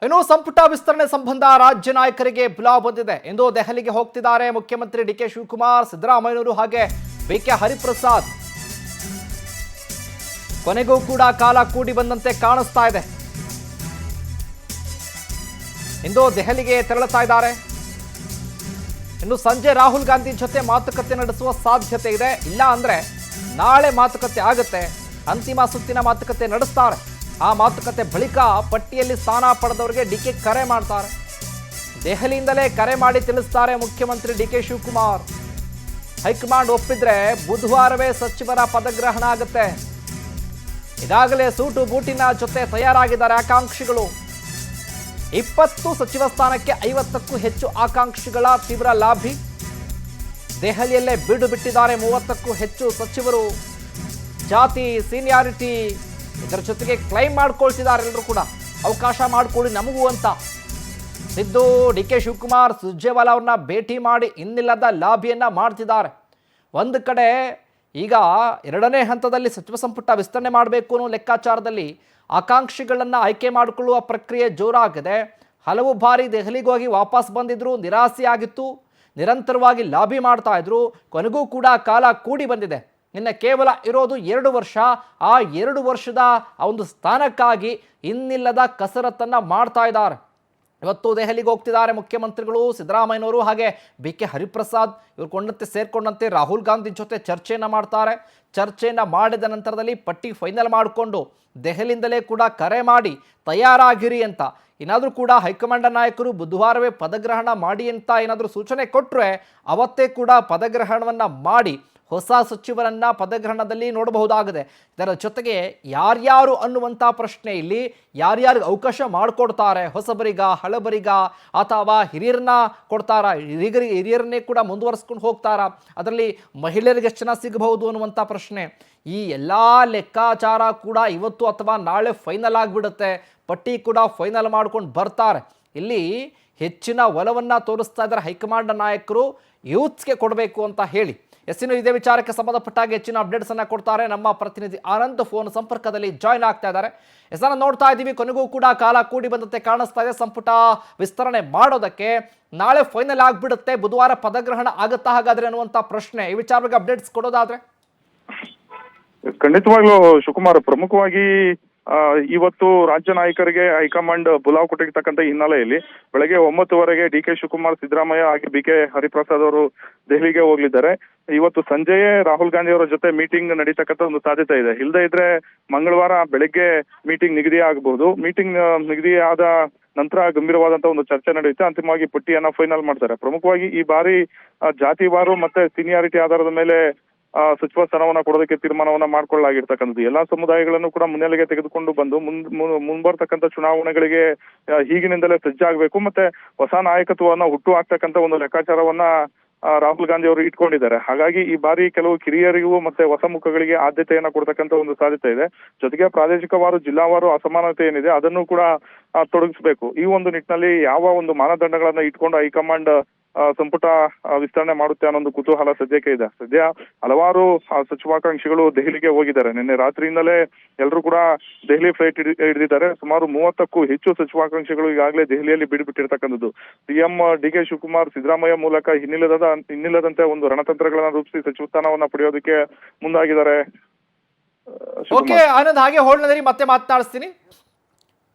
ಇನ್ನು ಸಂಪುಟ ವಿಸ್ತರಣೆ ಸಂಬಂಧ ರಾಜ್ಯ ನಾಯಕರಿಗೆ ಬುಲಾವ್ ಬಂದಿದೆ. ಇಂದು ದೆಹಲಿಗೆ ಹೋಗ್ತಿದ್ದಾರೆ ಮುಖ್ಯಮಂತ್ರಿ ಡಿಕೆ ಶಿವಕುಮಾರ್, ಸಿದ್ದರಾಮಯ್ಯನವರು ಹಾಗೆ ಬಿಕೆ ಹರಿಪ್ರಸಾದ್. ಕೊನೆಗೂ ಕೂಡ ಕಾಲ ಕೂಡಿ ಬಂದಂತೆ ಕಾಣಿಸ್ತಾ ಇದೆ. ಇಂದು ದೆಹಲಿಗೆ ತೆರಳುತ್ತಾ ಇದ್ದಾರೆ. ಇನ್ನು ಸಂಜೆ ರಾಹುಲ್ ಗಾಂಧಿ ಜೊತೆ ಮಾತುಕತೆ ನಡೆಸುವ ಸಾಧ್ಯತೆ ಇದೆ. ಇಲ್ಲ ಅಂದ್ರೆ ನಾಳೆ ಮಾತುಕತೆ ಆಗುತ್ತೆ. ಅಂತಿಮ ಸುತ್ತಿನ ಮಾತುಕತೆ ನಡೆಸ್ತಾರೆ. ಆ ಮಾತುಕತೆ ಬಳಿಕ ಪಟ್ಟಿಯಲ್ಲಿ ಸ್ಥಾನ ಪಡೆದವರಿಗೆ ಡಿಕೆ ಕರೆ ಮಾಡ್ತಾರೆ. ದೆಹಲಿಯಿಂದಲೇ ಕರೆ ಮಾಡಿ ತಿಳಿಸ್ತಾರೆ ಮುಖ್ಯಮಂತ್ರಿ ಡಿಕೆ ಶಿವಕುಮಾರ್. ಹೈಕಮಾಂಡ್ ಒಪ್ಪಿದ್ರೆ ಬುಧವಾರವೇ ಸಚಿವರ ಪದಗ್ರಹಣ ಆಗುತ್ತೆ. ಇದಾಗಲೇ ಸೂಟು ಬೂಟಿನ ಜೊತೆ ತಯಾರಾಗಿದ್ದಾರೆ ಆಕಾಂಕ್ಷಿಗಳು. 20 ಸಚಿವ ಸ್ಥಾನಕ್ಕೆ 50ಕ್ಕೂ ಹೆಚ್ಚು ಆಕಾಂಕ್ಷಿಗಳ ತೀವ್ರ ಲಾಭಿ. ದೆಹಲಿಯಲ್ಲೇ ಬೀಡು ಬಿಟ್ಟಿದ್ದಾರೆ 30ಕ್ಕೂ ಹೆಚ್ಚು ಸಚಿವರು. ಜಾತಿ, ಸೀನಿಯಾರಿಟಿ ಇದರ ಜೊತೆಗೆ ಕ್ಲೈಮ್ ಮಾಡ್ಕೊಳ್ತಿದ್ದಾರೆ. ಎಲ್ಲರೂ ಕೂಡ ಅವಕಾಶ ಮಾಡಿಕೊಡಿ ನಮಗೂ ಅಂತ. ಸಿದ್ದು, ಡಿಕೆ ಶಿವಕುಮಾರ್ ಸುರ್ಜೇವಾಲಾ ಅವ್ರನ್ನ ಭೇಟಿ ಮಾಡಿ ಇನ್ನಿಲ್ಲದ ಲಾಭಿಯನ್ನ ಮಾಡ್ತಿದ್ದಾರೆ. ಒಂದು ಕಡೆ ಈಗ 2ನೇ ಹಂತದಲ್ಲಿ ಸಚಿವ ಸಂಪುಟ ವಿಸ್ತರಣೆ ಮಾಡಬೇಕು ಅನ್ನೋ ಲೆಕ್ಕಾಚಾರದಲ್ಲಿ ಆಕಾಂಕ್ಷಿಗಳನ್ನು ಆಯ್ಕೆ ಮಾಡಿಕೊಳ್ಳುವ ಪ್ರಕ್ರಿಯೆ ಜೋರಾಗಿದೆ. ಹಲವು ಬಾರಿ ದೆಹಲಿಗೆ ಹೋಗಿ ವಾಪಸ್ ಬಂದಿದ್ರು, ನಿರಾಸೆಯಾಗಿತ್ತು. ನಿರಂತರವಾಗಿ ಲಾಬಿ ಮಾಡ್ತಾ ಇದ್ರು. ಕೊನೆಗೂ ಕೂಡ ಕಾಲ ಕೂಡಿ ಬಂದಿದೆ. ಇನ್ನು ಕೇವಲ ಇರೋದು 2 ವರ್ಷ. ಆ 2 ವರ್ಷದ ಒಂದು ಸ್ಥಾನಕ್ಕಾಗಿ ಇನ್ನಿಲ್ಲದ ಕಸರತ್ತನ್ನು ಮಾಡ್ತಾ ಇದ್ದಾರೆ. ಇವತ್ತು ದೆಹಲಿಗೆ ಹೋಗ್ತಿದ್ದಾರೆ ಮುಖ್ಯಮಂತ್ರಿಗಳು, ಸಿದ್ದರಾಮಯ್ಯನವರು ಹಾಗೆ ಬಿಕೆ ಹರಿಪ್ರಸಾದ್. ಇವ್ರು ಸೇರ್ಕೊಂಡಂತೆ ರಾಹುಲ್ ಗಾಂಧಿ ಜೊತೆ ಚರ್ಚೆಯನ್ನು ಮಾಡ್ತಾರೆ. ಚರ್ಚೆಯನ್ನು ಮಾಡಿದ ನಂತರದಲ್ಲಿ ಪಟ್ಟಿ ಫೈನಲ್ ಮಾಡಿಕೊಂಡು ದೆಹಲಿಯಿಂದಲೇ ಕೂಡ ಕರೆ ಮಾಡಿ ತಯಾರಾಗಿರಿ ಅಂತ. ಏನಾದರೂ ಕೂಡ ಹೈಕಮಾಂಡ್ ನಾಯಕರು ಬುಧವಾರವೇ ಪದಗ್ರಹಣ ಮಾಡಿ ಅಂತ ಏನಾದರೂ ಸೂಚನೆ ಕೊಟ್ಟರೆ ಅವತ್ತೇ ಕೂಡ ಪದಗ್ರಹಣವನ್ನು ಮಾಡಿ ಹೊಸ ಸಚಿವರನ್ನ ಪದಗ್ರಹಣದಲ್ಲಿ ನೋಡಬಹುದಾಗಿದೆ. ಇದರ ಜೊತೆಗೆ ಯಾರ್ಯಾರು ಅನ್ನುವಂಥ ಪ್ರಶ್ನೆ ಇಲ್ಲಿ, ಯಾರ್ಯಾರಿಗೆ ಅವಕಾಶ ಮಾಡಿಕೊಡ್ತಾರೆ, ಹೊಸಬರಿಗ, ಹಳಬರಿಗ, ಅಥವಾ ಹಿರಿಯರನ್ನ ಕೊಡ್ತಾರಾ, ಹಿರಿಯರನ್ನೇ ಕೂಡ ಮುಂದುವರಿಸ್ಕೊಂಡು ಹೋಗ್ತಾರಾ, ಅದರಲ್ಲಿ ಮಹಿಳೆಯರಿಗೆ ಎಷ್ಟು ಜನ ಸಿಗಬಹುದು ಅನ್ನುವಂಥ ಪ್ರಶ್ನೆ. ಈ ಎಲ್ಲ ಲೆಕ್ಕಾಚಾರ ಕೂಡ ಇವತ್ತು ಅಥವಾ ನಾಳೆ ಫೈನಲ್ ಆಗಿಬಿಡುತ್ತೆ. ಪಟ್ಟಿ ಕೂಡ ಫೈನಲ್ ಮಾಡ್ಕೊಂಡು ಬರ್ತಾರೆ. ಇಲ್ಲಿ ಹೆಚ್ಚಿನ ಒಲವನ್ನು ತೋರಿಸ್ತಾ ಇದ್ದಾರೆ ಹೈಕಮಾಂಡ್ ನಾಯಕರು ಯೂತ್ಸ್ಗೆ ಕೊಡಬೇಕು ಅಂತ ಹೇಳಿ. ಇನ್ನು ಇದೇ ವಿಚಾರಕ್ಕೆ ಸಂಬಂಧಪಟ್ಟಾಗ ಹೆಚ್ಚಿನ ಅಪ್ಡೇಟ್ಸ್ ಅನ್ನ ಕೊಡ್ತಾರೆ ನಮ್ಮ ಪ್ರತಿನಿಧಿ ಆನಂದ್. ಫೋನ್ ಸಂಪರ್ಕದಲ್ಲಿ ಜಾಯ್ನ್ ಆಗ್ತಾ ಇದ್ದಾರೆ. ನೋಡ್ತಾ ಇದ್ದೀವಿ, ಕೊನೆಗೂ ಕೂಡ ಕಾಲ ಕೂಡಿ ಬಂದಂತೆ ಕಾಣಿಸ್ತಾ ಇದೆ. ಸಂಪುಟ ವಿಸ್ತರಣೆ ಮಾಡೋದಕ್ಕೆ ನಾಳೆ ಫೈನಲ್ ಆಗಿಬಿಡುತ್ತೆ. ಬುಧವಾರ ಪದಗ್ರಹಣ ಆಗುತ್ತಾ ಹಾಗಾದ್ರೆ ಅನ್ನುವಂಥ ಪ್ರಶ್ನೆ. ಈ ವಿಚಾರವಾಗಿ ಅಪ್ಡೇಟ್ಸ್ ಕೊಡೋದಾದ್ರೆ ಖಂಡಿತವಾಗ್ಲೂ ಶಿವಕುಮಾರ್, ಪ್ರಮುಖವಾಗಿ ಇವತ್ತು ರಾಜ್ಯ ನಾಯಕರಿಗೆ ಹೈಕಮಾಂಡ್ ಬುಲಾವ್ ಕೊಟ್ಟಿರ್ತಕ್ಕಂಥ ಹಿನ್ನೆಲೆಯಲ್ಲಿ ಬೆಳಗ್ಗೆ 9 ಡಿಕೆ ಶಿವಕುಮಾರ್, ಸಿದ್ದರಾಮಯ್ಯ ಹಾಗೆ ಬಿಕೆ ಹರಿಪ್ರಸಾದ್ ಅವರು ದೆಹಲಿಗೆ ಹೋಗ್ಲಿದ್ದಾರೆ. ಇವತ್ತು ಸಂಜೆಯೇ ರಾಹುಲ್ ಗಾಂಧಿ ಅವರ ಜೊತೆ ಮೀಟಿಂಗ್ ನಡೀತಕ್ಕಂಥ ಒಂದು ಸಾಧ್ಯತೆ ಇದೆ. ಇಲ್ಲದೆ ಇದ್ರೆ ಮಂಗಳವಾರ ಬೆಳಗ್ಗೆ ಮೀಟಿಂಗ್ ನಿಗದಿ ಆಗಬಹುದು. ಮೀಟಿಂಗ್ ನಿಗದಿ ಆದ ನಂತರ ಗಂಭೀರವಾದಂತಹ ಒಂದು ಚರ್ಚೆ ನಡೆಯುತ್ತೆ. ಅಂತಿಮವಾಗಿ ಪಟ್ಟಿಯನ್ನ ಫೈನಲ್ ಮಾಡ್ತಾರೆ. ಪ್ರಮುಖವಾಗಿ ಈ ಬಾರಿ ಜಾತಿವಾರು ಮತ್ತೆ ಸೀನಿಯಾರಿಟಿ ಆಧಾರದ ಮೇಲೆ ಸಚಿವ ಸ್ಥಾನವನ್ನ ಕೊಡೋದಕ್ಕೆ ತೀರ್ಮಾನವನ್ನ ಮಾಡ್ಕೊಳ್ಳಲಾಗಿರ್ತಕ್ಕಂಥದ್ದು. ಎಲ್ಲಾ ಸಮುದಾಯಗಳನ್ನು ಕೂಡ ಮುನ್ನೆಲೆಗೆ ತೆಗೆದುಕೊಂಡು ಬಂದು ಮುಂಬರ್ತಕ್ಕಂಥ ಚುನಾವಣೆಗಳಿಗೆ ಈಗಿನಿಂದಲೇ ಸಜ್ಜಾಗಬೇಕು, ಮತ್ತೆ ಹೊಸ ನಾಯಕತ್ವವನ್ನ ಹುಟ್ಟು ಹಾಕ್ತಕ್ಕಂಥ ಒಂದು ಲೆಕ್ಕಾಚಾರವನ್ನ ರಾಹುಲ್ ಗಾಂಧಿ ಅವರು ಇಟ್ಕೊಂಡಿದ್ದಾರೆ. ಹಾಗಾಗಿ ಈ ಬಾರಿ ಕೆಲವು ಕಿರಿಯರಿಗೂ ಮತ್ತೆ ಹೊಸ ಮುಖಗಳಿಗೆ ಆದ್ಯತೆಯನ್ನ ಕೊಡ್ತಕ್ಕಂಥ ಒಂದು ಸಾಧ್ಯತೆ ಇದೆ. ಜೊತೆಗೆ ಪ್ರಾದೇಶಿಕವಾರು, ಜಿಲ್ಲಾವಾರು ಅಸಮಾನತೆ ಏನಿದೆ ಅದನ್ನು ಕೂಡ ತೊಡಗಿಸಬೇಕು. ಈ ಒಂದು ನಿಟ್ಟಿನಲ್ಲಿ ಯಾವ ಒಂದು ಮಾನದಂಡಗಳನ್ನ ಇಟ್ಕೊಂಡು ಹೈಕಮಾಂಡ್ ಸಂಪುಟ ವಿಸ್ತರಣೆ ಮಾಡುತ್ತೆ ಅನ್ನೋ ಒಂದು ಕುತೂಹಲ ಸದ್ಯಕ್ಕೆ ಇದೆ. ಸದ್ಯ ಹಲವಾರು ಸಚಿವಾಕಾಂಕ್ಷಿಗಳು ದೆಹಲಿಗೆ ಹೋಗಿದ್ದಾರೆ. ನಿನ್ನೆ ರಾತ್ರಿಯಿಂದಲೇ ಎಲ್ಲರೂ ಕೂಡ ದೆಹಲಿ ಫ್ಲೈಟ್ ಹಿಡಿದಿದ್ದಾರೆ. ಸುಮಾರು 30ಕ್ಕೂ ಹೆಚ್ಚು ಸಚಿವಾಕಾಂಕ್ಷಿಗಳು ಈಗಾಗಲೇ ದೆಹಲಿಯಲ್ಲಿ ಬಿಟ್ಟಿರ್ತಕ್ಕಂಥದ್ದು. ಸಿಎಂ ಡಿಕೆ ಶಿವಕುಮಾರ್, ಸಿದ್ದರಾಮಯ್ಯ ಮೂಲಕ ಇನ್ನಿಲ್ಲದಂತೆ ಒಂದು ರಣತಂತ್ರಗಳನ್ನ ರೂಪಿಸಿ ಸಚಿವ ಸ್ಥಾನವನ್ನ ಪಡೆಯೋದಕ್ಕೆ ಮುಂದಾಗಿದ್ದಾರೆ. ಓಕೆ ಆನಂದ್, ಹಾಗೆ ಹೋಲ್ಡ್ನಲ್ಲಿ ಮತ್ತೆ ಮಾತನಾಡಿಸ್ತೀನಿ.